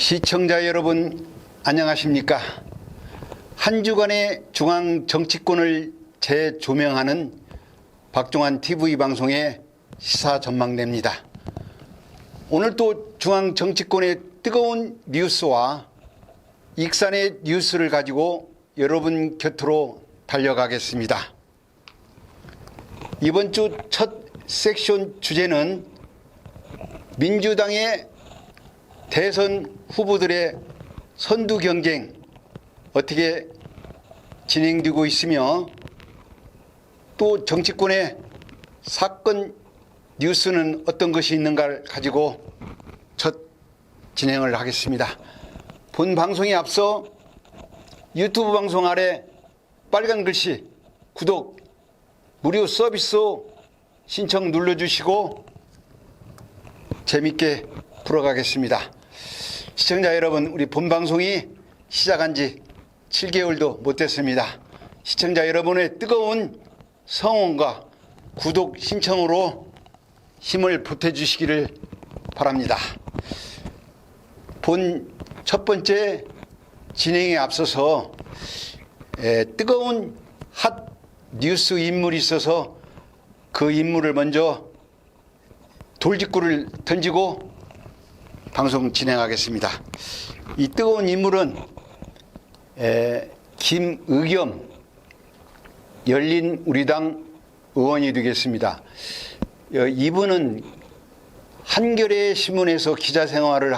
시청자 여러분 안녕하십니까? 한 주간의 중앙 정치권을 재조명하는 박종환 TV 방송의 시사 전망대입니다. 오늘도 중앙 정치권의 뜨거운 뉴스와 익산의 뉴스를 가지고 여러분 곁으로 달려가겠습니다. 이번 주 첫 섹션 주제는 민주당의 대선 후보들의 선두 경쟁 어떻게 진행되고 있으며 또 정치권의 사건 뉴스는 어떤 것이 있는가를 가지고 첫 진행을 하겠습니다. 본 방송에 앞서 유튜브 방송 아래 빨간 글씨 구독 무료 서비스 신청 눌러주시고 재밌게 풀어가겠습니다. 시청자 여러분, 우리 본 방송이 시작한 지 7개월도 못 됐습니다. 시청자 여러분의 뜨거운 성원과 구독 신청으로 힘을 보태주시기를 바랍니다. 본 첫 번째 진행에 앞서서 뜨거운 핫 뉴스 인물이 있어서 그 인물을 먼저 돌직구를 던지고 방송 진행하겠습니다. 이 뜨거운 인물은 김의겸 열린우리당 의원이 되겠습니다. 이분은 한겨레 신문에서 기자 생활을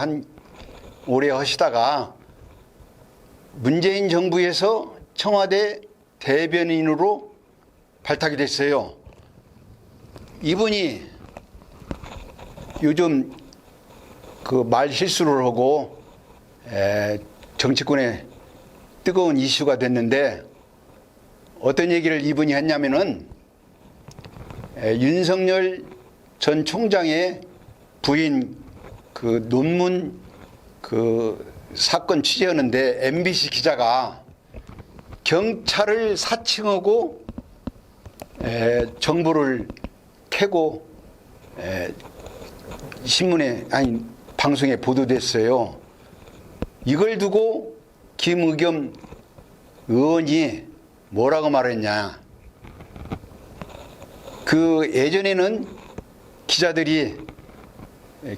오래 하시다가 문재인 정부에서 청와대 대변인으로 발탁이 됐어요. 이분이 요즘 그 말 실수를 하고 정치권에 뜨거운 이슈가 됐는데 어떤 얘기를 이분이 했냐면은 윤석열 전 총장의 부인 그 논문 그 사건 취재하는데 MBC 기자가 경찰을 사칭하고 정보를 캐고 신문에 아니 방송에 보도됐어요. 이걸 두고 김의겸 의원이 뭐라고 말했냐. 그 예전에는 기자들이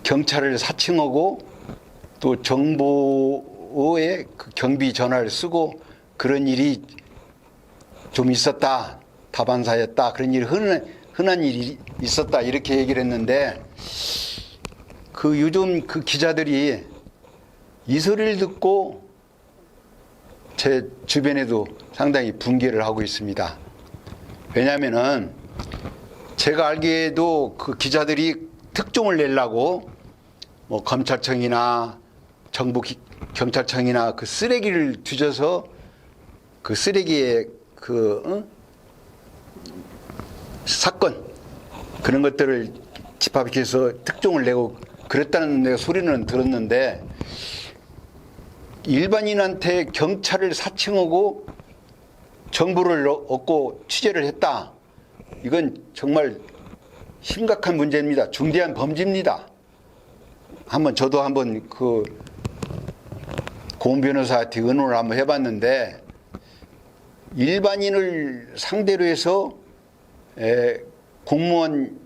경찰을 사칭하고 또 정보의 그 경비 전화를 쓰고 그런 일이 좀 있었다. 다반사였다. 그런 일이 흔한 일이 있었다. 이렇게 얘기를 했는데 그 요즘 그 기자들이 이 소리를 듣고 제 주변에도 상당히 분개를 하고 있습니다. 왜냐하면은 제가 알기에도 그 기자들이 특종을 내려고 뭐 검찰청이나 정부 경찰청이나 그 쓰레기를 뒤져서 그 쓰레기의 그 사건 그런 것들을 집합해서 특종을 내고 그랬다는 내가 소리는 들었는데 일반인한테 경찰을 사칭하고 정보를 얻고 취재를 했다. 이건 정말 심각한 문제입니다. 중대한 범죄입니다. 저도 한번 그 고은 변호사한테 의논을 한번 해봤는데 일반인을 상대로 해서 공무원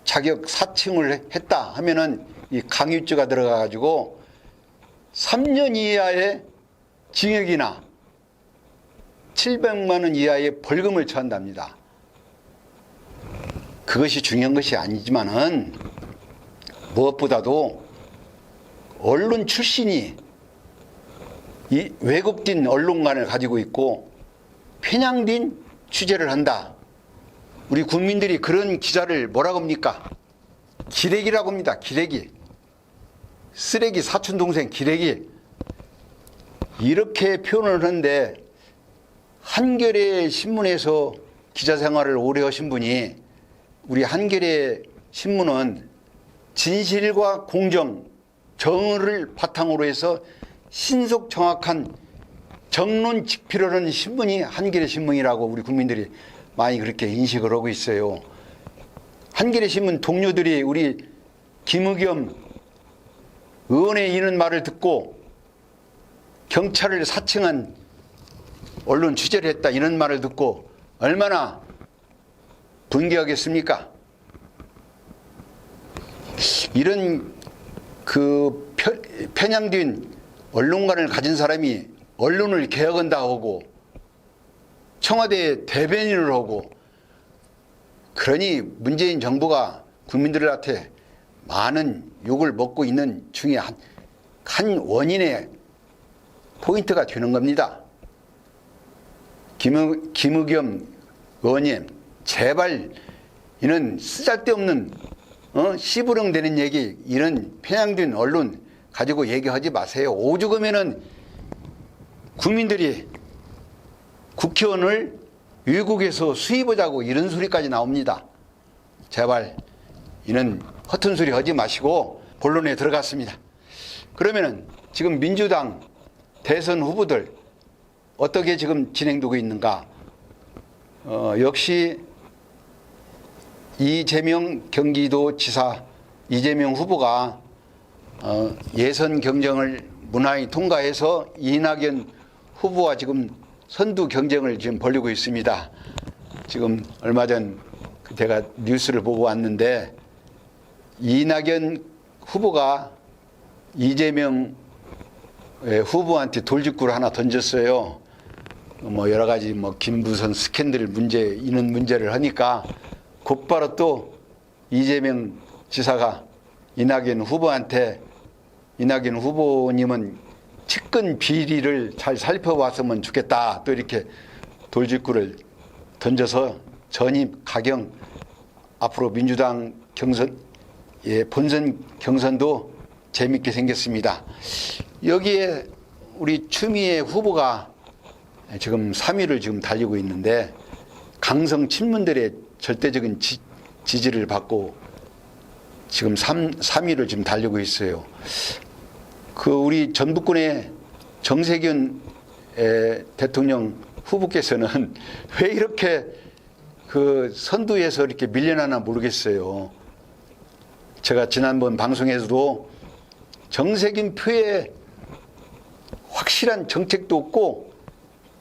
자격 사칭을 했다 하면은 이 강요죄가 들어가 가지고 3년 이하의 징역이나 700만 원 이하의 벌금을 처한답니다. 그것이 중요한 것이 아니지만은 무엇보다도 언론 출신이 이 왜곡된 언론관을 가지고 있고 편향된 취재를 한다. 우리 국민들이 그런 기자를 뭐라고 합니까? 기레기라고 합니다. 기레기. 쓰레기, 사촌동생 기레기. 이렇게 표현을 하는데 한겨레 신문에서 기자 생활을 오래 하신 분이 우리 한겨레 신문은 진실과 공정, 정의를 바탕으로 해서 신속 정확한 정론 직필을 하는 신문이 한겨레 신문이라고 우리 국민들이 많이 그렇게 인식을 하고 있어요. 한겨레 신문 동료들이 우리 김의겸 의원의 이런 말을 듣고 경찰을 사칭한 언론 취재를 했다 이런 말을 듣고 얼마나 분개하겠습니까? 이런 그 편향된 언론관을 가진 사람이 언론을 개혁한다 하고 청와대에 대변인을 하고 그러니 문재인 정부가 국민들한테 많은 욕을 먹고 있는 중에 한 원인의 포인트가 되는 겁니다. 김의겸 의원님, 제발 이런 쓰잘데없는 씨부렁 되는 얘기, 이런 편향된 언론 가지고 얘기하지 마세요. 오죽하면은 국민들이 국회의원을 외국에서 수입하자고 이런 소리까지 나옵니다. 제발 이런 허튼 소리 하지 마시고 본론에 들어갔습니다. 그러면은 지금 민주당 대선 후보들 어떻게 지금 진행되고 있는가? 역시 이재명 경기도지사 이재명 후보가 예선 경쟁을 무난히 통과해서 이낙연 후보와 지금 선두 경쟁을 지금 벌이고 있습니다. 지금 얼마 전 제가 뉴스를 보고 왔는데 이낙연 후보가 이재명 후보한테 돌직구를 하나 던졌어요. 뭐 여러 가지 뭐 김부선 스캔들 문제 이런 문제를 하니까 곧바로 또 이재명 지사가 이낙연 후보한테 이낙연 후보님은 측근 비리를 잘 살펴봤으면 좋겠다 또 이렇게 돌직구를 던져서 전입 가경 앞으로 민주당 경선 본선 경선도 재밌게 생겼습니다. 여기에 우리 추미애 후보가 지금 3위를 지금 달리고 있는데 강성 친문들의 절대적인 지지를 받고 지금 3위를 지금 달리고 있어요. 그 우리 전북군의 정세균 대통령 후보께서는 왜 이렇게 그 선두에서 이렇게 밀려나나 모르겠어요. 제가 지난번 방송에서도 정세균 표에 확실한 정책도 없고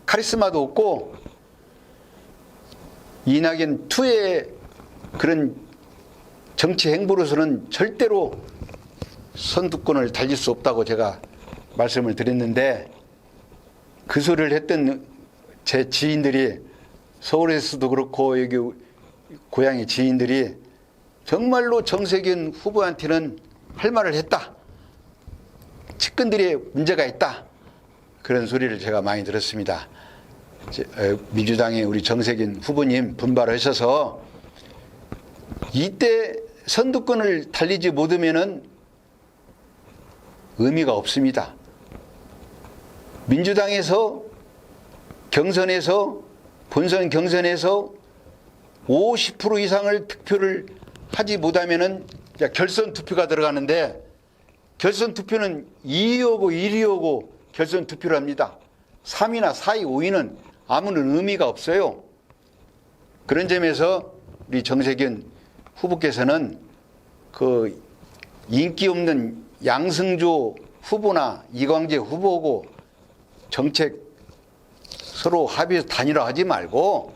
카리스마도 없고 이낙연 투의 그런 정치 행보로서는 절대로 선두권을 달릴 수 없다고 제가 말씀을 드렸는데 그 소리를 했던 제 지인들이 서울에서도 그렇고 여기 고향의 지인들이 정말로 정세균 후보한테는 할 말을 했다. 측근들의 문제가 있다. 그런 소리를 제가 많이 들었습니다. 민주당의 우리 정세균 후보님 분발하셔서 이때 선두권을 달리지 못하면은 의미가 없습니다. 민주당에서 경선에서 본선 경선에서 50% 이상을 득표를 하지 못하면은 결선 투표가 들어가는데 결선 투표는 2위 오고 1위 오고 결선 투표를 합니다. 3위나 4위, 5위는 아무런 의미가 없어요. 그런 점에서 우리 정세균 후보께서는 그 인기 없는 양승조 후보나 이광재 후보고 정책 서로 합의해서 단일화하지 말고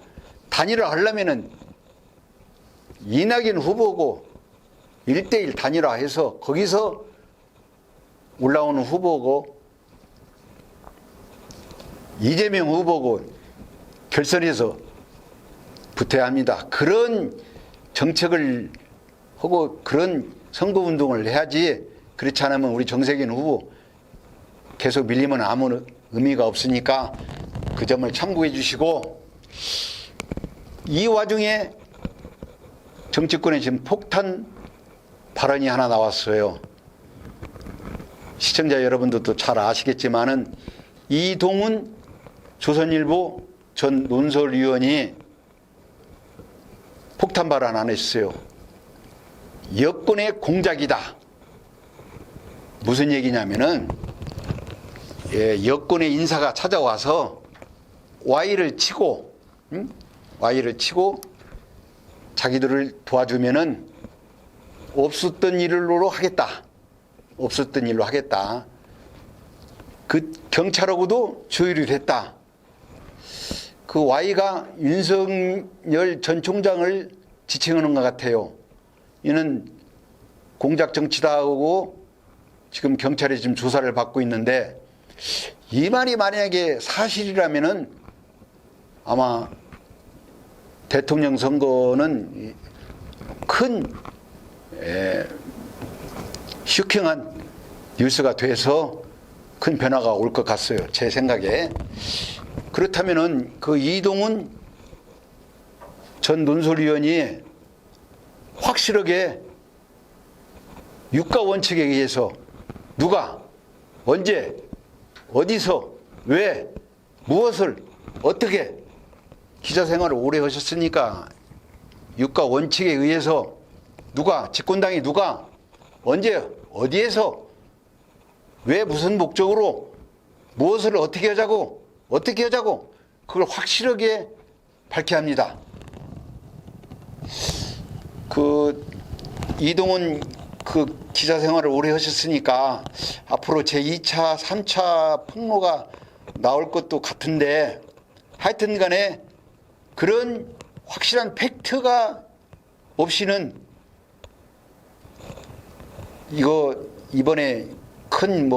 단일화 하려면은 이낙연 후보고 1대1 단일화해서 거기서 올라오는 후보고 이재명 후보고 결선에서 붙어야 합니다. 그런 정책을 하고 그런 선거운동을 해야지 그렇지 않으면 우리 정세균 후보 계속 밀리면 아무 의미가 없으니까 그 점을 참고해 주시고 이 와중에 정치권에 지금 폭탄 발언이 하나 나왔어요. 시청자 여러분들도 잘 아시겠지만은 이동훈 조선일보 전 논설위원이 폭탄 발언 안 했어요. 여권의 공작이다. 무슨 얘기냐면은 여권의 인사가 찾아와서 와이를 치고 자기들을 도와주면은 없었던 일로 하겠다. 없었던 일로 하겠다. 그 경찰하고도 조율이 됐다. 그 Y가 윤석열 전 총장을 지칭하는 것 같아요. 이는 공작 정치다 하고 지금 경찰이 지금 조사를 받고 있는데, 이 말이 만약에 사실이라면은 아마 대통령 선거는 큰 쇼킹한 뉴스가 돼서 큰 변화가 올 것 같아요. 제 생각에. 그렇다면은 그 이동훈 전 논설위원이 확실하게 유가 원칙에 의해서 누가, 언제, 어디서, 왜, 무엇을, 어떻게 기자 생활을 오래 하셨으니까 유가 원칙에 의해서 누가, 집권당이 누가, 언제, 어디에서, 왜, 무슨 목적으로, 무엇을 어떻게 하자고, 그걸 확실하게 밝혀야 합니다. 그 이동훈 그 기자 생활을 오래 하셨으니까 앞으로 제2차, 3차 폭로가 나올 것도 같은데, 하여튼 간에 그런 확실한 팩트가 없이는 이거 이번에 큰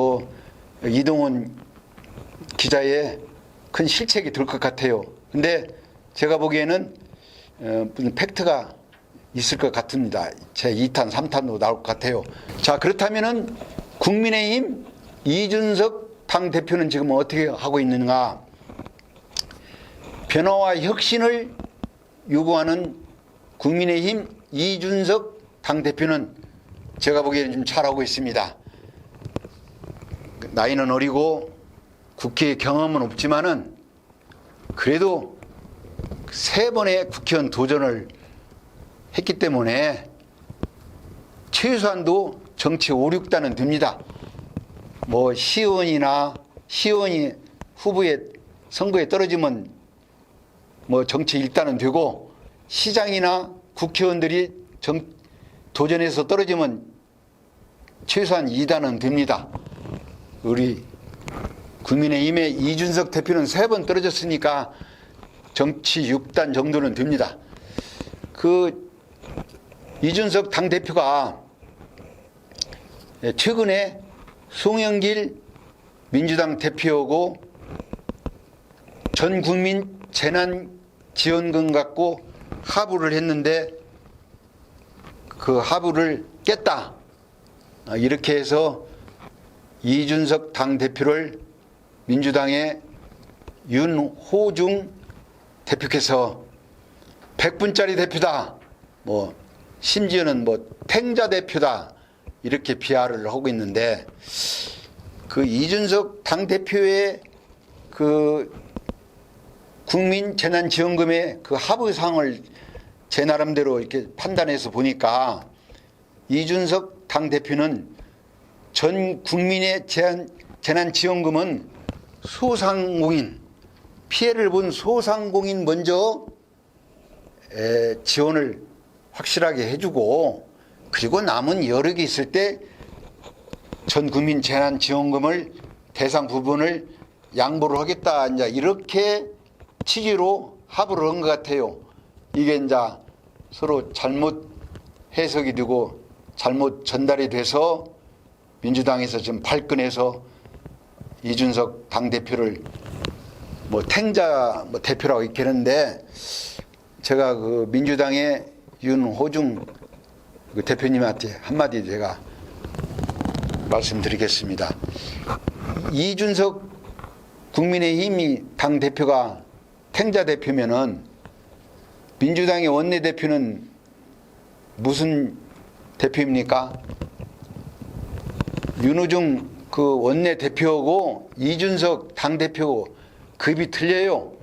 이동훈 기자의 큰 실책이 될 것 같아요. 근데 제가 보기에는 무슨 팩트가 있을 것 같습니다. 제 2탄, 3탄도 나올 것 같아요. 자, 그렇다면은 국민의힘 이준석 당대표는 지금 어떻게 하고 있는가? 변화와 혁신을 요구하는 국민의힘 이준석 당대표는 제가 보기에는 좀 잘하고 있습니다. 나이는 어리고 국회 경험은 없지만은 그래도 3번의 국회의원 도전을 했기 때문에 최소한도 정치 5, 6단은 됩니다. 시의원이 후보의 선거에 떨어지면 정치 1단은 되고, 시장이나 국회의원들이 도전해서 떨어지면 최소한 2단은 됩니다. 우리 국민의힘의 이준석 대표는 3번 떨어졌으니까 정치 6단 정도는 됩니다. 그 이준석 당대표가 최근에 송영길 민주당 대표하고 전 국민 재난지원금 갖고 합의를 했는데 그 합의를 깼다, 이렇게 해서 이준석 당대표를 민주당의 윤호중 대표께서 100분짜리 대표다, 심지어는 탱자 대표다, 이렇게 비하를 하고 있는데, 그 이준석 당대표의 그 국민 재난지원금의 그 합의사항을 제 나름대로 이렇게 판단해서 보니까 이준석 당대표는 전 국민의 재난지원금은 소상공인, 피해를 본 소상공인 먼저 지원을 확실하게 해주고, 그리고 남은 여력이 있을 때 전 국민 재난지원금을 대상 부분을 양보를 하겠다, 이제 이렇게 취지로 합의를 한 것 같아요. 이게 이제 서로 잘못 해석이 되고 잘못 전달이 돼서 민주당에서 지금 발끈해서 이준석 당대표를 탱자 대표라고 이렇게 했는데, 제가 그 민주당의 윤호중 그 대표님한테 한마디 제가 말씀드리겠습니다. 이준석 국민의힘이 당대표가 탱자 대표면은 민주당의 원내대표는 무슨 대표입니까? 윤호중 그 원내대표하고 이준석 당대표 급이 틀려요.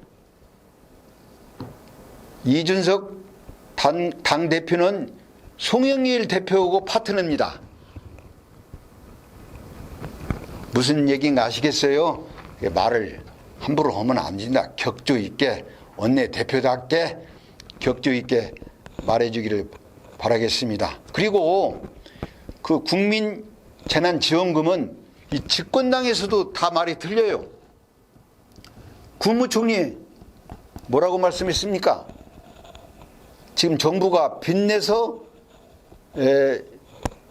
이준석 당대표는 송영길 대표하고 파트너입니다. 무슨 얘기인가 아시겠어요? 말을 함부로 하면 안 된다. 격조 있게, 원내대표답게 격조 있게 말해주기를 바라겠습니다. 그리고 그 국민 재난지원금은 이 집권당에서도 다 말이 틀려요. 국무총리 뭐라고 말씀했습니까? 지금 정부가 빚내서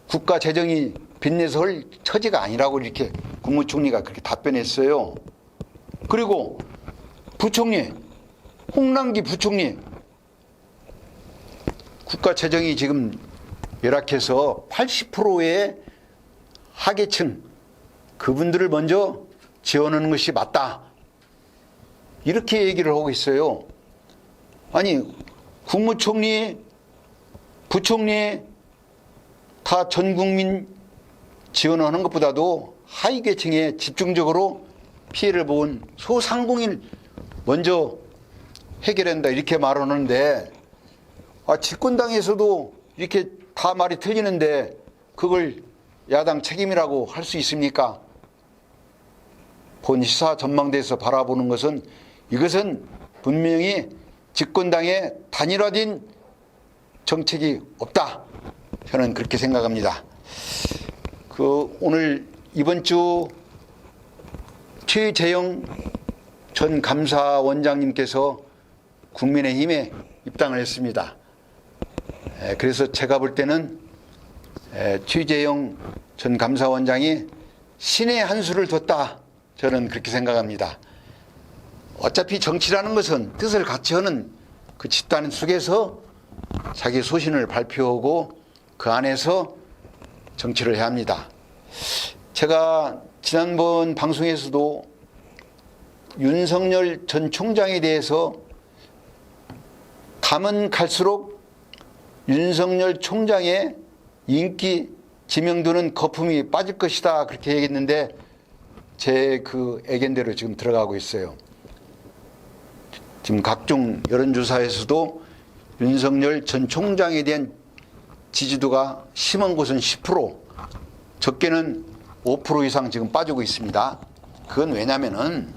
국가 재정이 빚내서 할 처지가 아니라고 이렇게 국무총리가 그렇게 답변했어요. 그리고 부총리, 홍남기 부총리, 국가 재정이 지금 열악해서 80%의 하계층, 그분들을 먼저 지원하는 것이 맞다. 이렇게 얘기를 하고 있어요. 아니, 국무총리, 부총리 다 전 국민 지원하는 것보다도 하위 계층에 집중적으로 피해를 본 소상공인 먼저 해결한다 이렇게 말하는데, 집권당에서도 이렇게 다 말이 틀리는데 그걸 야당 책임이라고 할 수 있습니까? 본 시사 전망대에서 바라보는 것은 이것은 분명히 집권당의 단일화된 정책이 없다. 저는 그렇게 생각합니다. 오늘 이번 주 최재형 전 감사원장님께서 국민의힘에 입당을 했습니다. 그래서 제가 볼 때는 최재형 전 감사원장이 신의 한 수를 뒀다. 저는 그렇게 생각합니다. 어차피 정치라는 것은 뜻을 같이 하는 그 집단 속에서 자기 소신을 발표하고 그 안에서 정치를 해야 합니다. 제가 지난번 방송에서도 윤석열 전 총장에 대해서 가면 갈수록 윤석열 총장의 인기 지명도는 거품이 빠질 것이다 그렇게 얘기했는데 제 그 애견대로 지금 들어가고 있어요. 지금 각종 여론조사에서도 윤석열 전 총장에 대한 지지도가 심한 곳은 10%, 적게는 5% 이상 지금 빠지고 있습니다. 그건 왜냐면은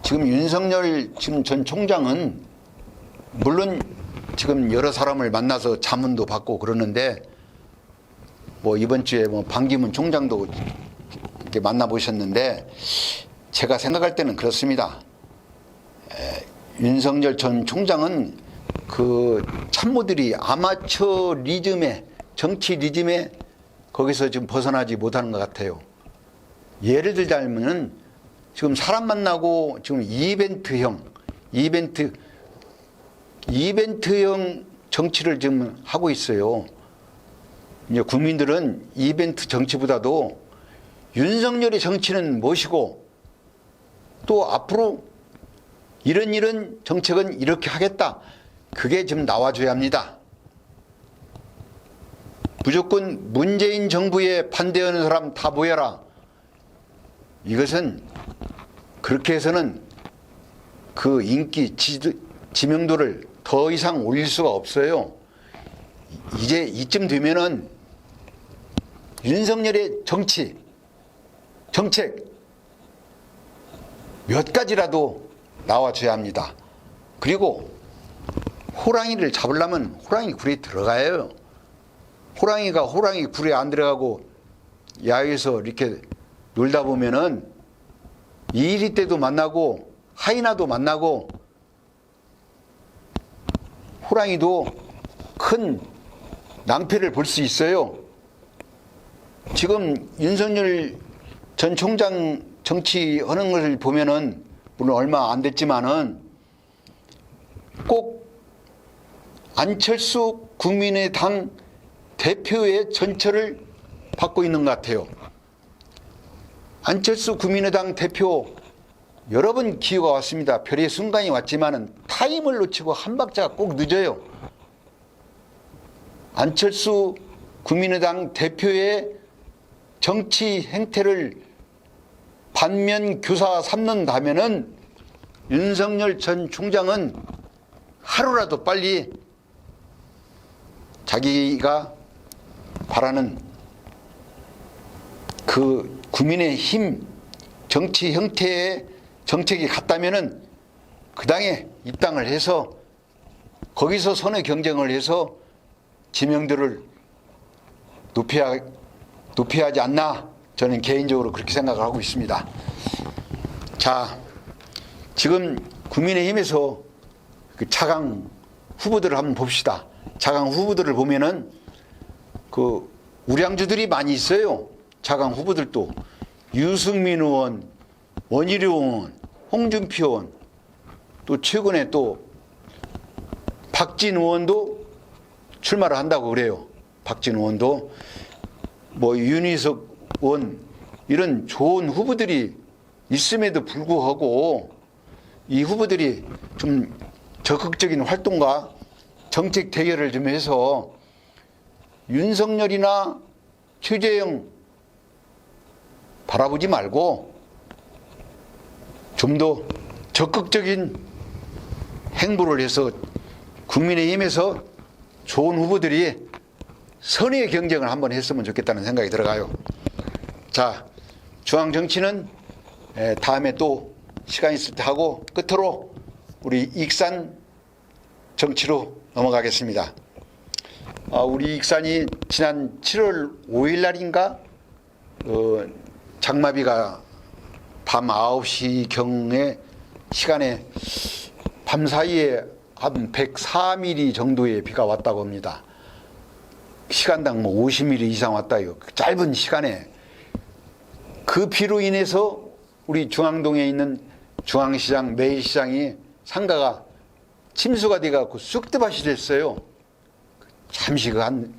지금 윤석열 지금 전 총장은 물론 지금 여러 사람을 만나서 자문도 받고 그러는데 뭐 이번 주에 뭐 반기문 총장도 이렇게 만나보셨는데 제가 생각할 때는 그렇습니다. 윤석열 전 총장은 그 참모들이 아마추어 리즘에 정치 리즘에 거기서 지금 벗어나지 못하는 것 같아요. 예를 들자면은 지금 사람 만나고 지금 이벤트형 정치를 지금 하고 있어요. 이제 국민들은 이벤트 정치보다도 윤석열의 정치는 무엇이고 또 앞으로 이런 정책은 이렇게 하겠다. 그게 지금 나와줘야 합니다. 무조건 문재인 정부에 반대하는 사람 다 모여라. 이것은 그렇게 해서는 그 인기 지명도를 더 이상 올릴 수가 없어요. 이제 이쯤 되면은 윤석열의 정책 몇 가지라도 나와줘야 합니다. 그리고 호랑이를 잡으려면 호랑이 굴에 들어가야 해요. 호랑이가 호랑이 굴에 안 들어가고 야외에서 이렇게 놀다 보면은 이리 때도 만나고 하이나도 만나고 호랑이도 큰 낭패를 볼 수 있어요. 지금 윤석열 전 총장 정치하는 것을 보면은 물론 얼마 안 됐지만은 꼭 안철수 국민의당 대표의 전철을 받고 있는 것 같아요. 안철수 국민의당 대표 여러 번 기회가 왔습니다. 별의 순간이 왔지만은 타임을 놓치고 한 박자가 꼭 늦어요. 안철수 국민의당 대표의 정치 행태를 반면 교사 삼는다면은 윤석열 전 총장은 하루라도 빨리 자기가 바라는 그 국민의힘 정치 형태의 정책이 같다면은 그 당에 입당을 해서 거기서 선의 경쟁을 해서 지명도를 높여야 하지 않나 저는 개인적으로 그렇게 생각을 하고 있습니다. 자, 지금 국민의힘에서 그 차강 후보들을 한번 봅시다. 차강 후보들을 보면은 그 우량주들이 많이 있어요. 차강 후보들도 유승민 의원, 원희룡 의원, 홍준표 의원, 또 최근에 또 박진 의원도 출마를 한다고 그래요. 박진 의원도 뭐 윤희석 의원 이런 좋은 후보들이 있음에도 불구하고 이 후보들이 좀 적극적인 활동과 정책 대결을 좀 해서 윤석열이나 최재형 바라보지 말고 좀 더 적극적인 행보를 해서 국민의힘에서 좋은 후보들이 선의의 경쟁을 한번 했으면 좋겠다는 생각이 들어가요. 자, 중앙정치는 다음에 또 시간 있을 때 하고 끝으로 우리 익산 정치로 넘어가겠습니다. 우리 익산이 지난 7월 5일 날인가 장마비가 밤 9시경에 시간에 밤 사이에 한 104mm 정도의 비가 왔다고 합니다. 시간당 뭐 50mm 이상 왔다요. 짧은 시간에 그 비로 인해서 우리 중앙동에 있는 중앙시장, 매일시장이 상가가 침수가 돼갖고 쑥대밭이 됐어요. 잠시 한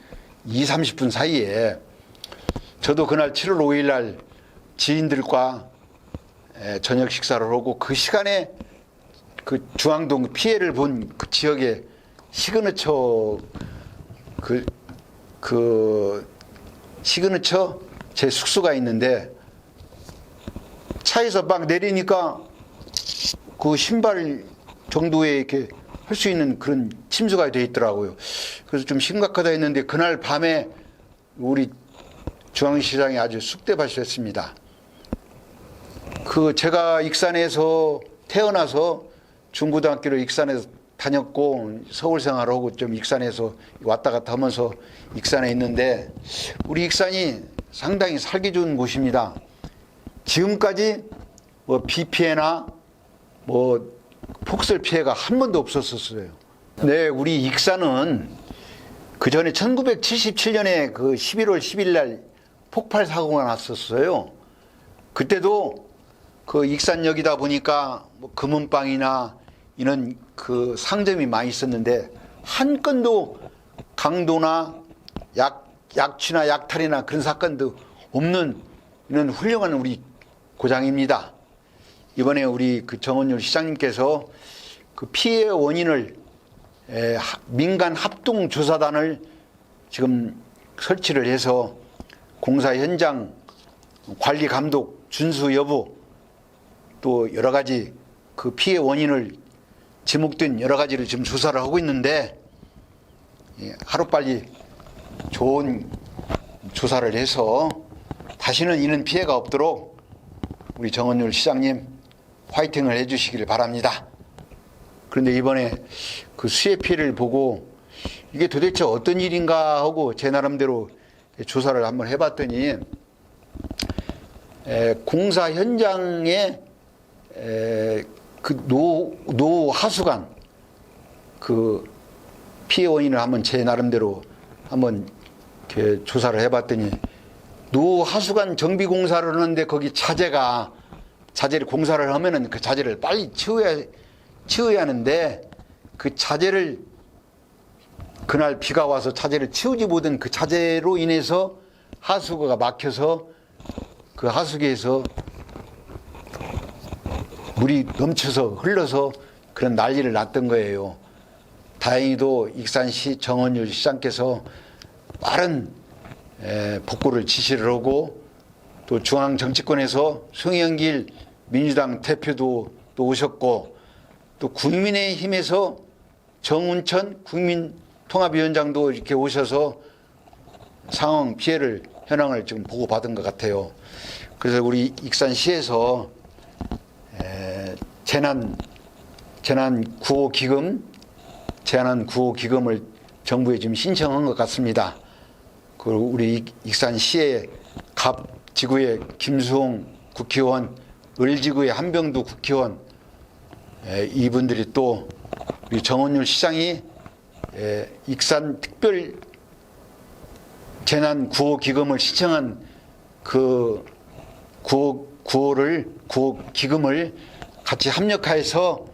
20-30분 사이에 저도 그날 7월 5일 날 지인들과 저녁 식사를 하고 그 시간에 그 중앙동 피해를 본 그 지역에 시그너처 시그너처 제 숙소가 있는데 차에서 막 내리니까 그 신발 정도에 이렇게 할 수 있는 그런 침수가 돼 있더라고요. 그래서 좀 심각하다 했는데 그날 밤에 우리 중앙시장이 아주 쑥대밭이 됐습니다. 제가 익산에서 태어나서 중고등학교를 익산에서 다녔고 서울 생활하고 좀 익산에서 왔다 갔다 하면서 익산에 있는데 우리 익산이 상당히 살기 좋은 곳입니다. 지금까지 뭐 비 피해나 뭐 폭설 피해가 한 번도 없었어요. 네, 우리 익산은 그 전에 1977년에 그 11월 10일 날 폭발 사고가 났었어요. 그때도 그 익산역이다 보니까 뭐 금은방이나 이런 그 상점이 많이 있었는데 한 건도 강도나 약취나 약탈이나 그런 사건도 없는 이런 훌륭한 우리 고장입니다. 이번에 우리 그 정원율 시장님께서 그 피해 원인을 민간 합동조사단을 지금 설치를 해서 공사 현장 관리 감독 준수 여부 또 여러 가지 그 피해 원인을 지목된 여러 가지를 지금 조사를 하고 있는데 하루빨리 좋은 조사를 해서 다시는 이런 피해가 없도록 우리 정원율 시장님 화이팅을 해주시길 바랍니다. 그런데 이번에 그 수해 피해를 보고 이게 도대체 어떤 일인가 하고 제 나름대로 조사를 한번 해봤더니 공사 현장에 그 노 하수관 그 피해 원인을 한번 제 나름대로 한번 이렇게 조사를 해봤더니 노 하수관 정비 공사를 하는데 거기 자재를 공사를 하면은 그 자재를 빨리 치워야 하는데 그 자재를 그날 비가 와서 자재를 치우지 못한 그 자재로 인해서 하수구가 막혀서 그 하수기에서 물이 넘쳐서 흘러서 그런 난리를 났던 거예요. 다행히도 익산시 정원율 시장께서 빠른 복구를 지시를 하고 또 중앙정치권에서 송영길 민주당 대표도 또 오셨고 또 국민의힘에서 정운천 국민통합위원장도 이렇게 오셔서 상황 피해를 현황을 지금 보고받은 것 같아요. 그래서 우리 익산시에서 재난 구호 기금을 정부에 지금 신청한 것 같습니다. 그 우리 익산시의 갑 지구의 김수홍 국회의원, 을지구의 한병두 국회의원, 이분들이 또 우리 정원율 시장이 익산 특별 재난 구호 기금을 신청한 그 구호 기금을 같이 합력하여서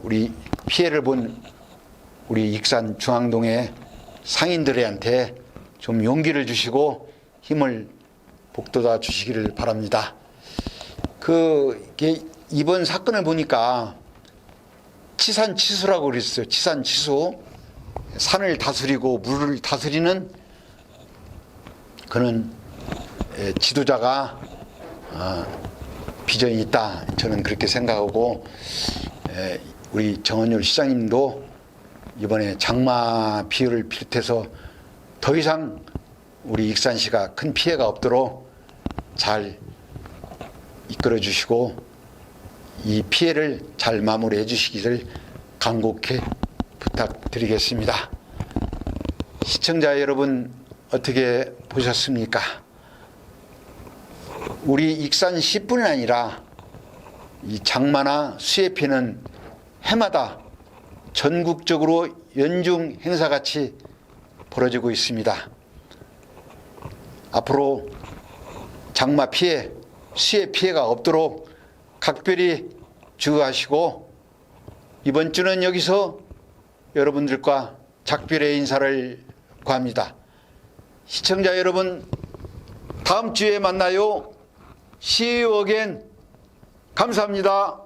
우리 피해를 본 우리 익산 중앙동의 상인들한테 좀 용기를 주시고 힘을 북돋아 주시기를 바랍니다. 이번 사건을 보니까 치산치수라고 그랬어요. 치산치수. 산을 다스리고 물을 다스리는 그런 지도자가 비전이 있다. 저는 그렇게 생각하고, 우리 정원율 시장님도 이번에 장마 비를 비롯해서 더 이상 우리 익산시가 큰 피해가 없도록 잘 이끌어 주시고 이 피해를 잘 마무리해 주시기를 간곡히 부탁드리겠습니다. 시청자 여러분, 어떻게 보셨습니까? 우리 익산시뿐이 아니라 이 장마나 수해 피해는 해마다 전국적으로 연중 행사같이 벌어지고 있습니다. 앞으로 장마 피해, 수해 피해가 없도록 각별히 주의하시고, 이번 주는 여기서 여러분들과 작별의 인사를 구합니다. 시청자 여러분, 다음 주에 만나요. See you again. 감사합니다.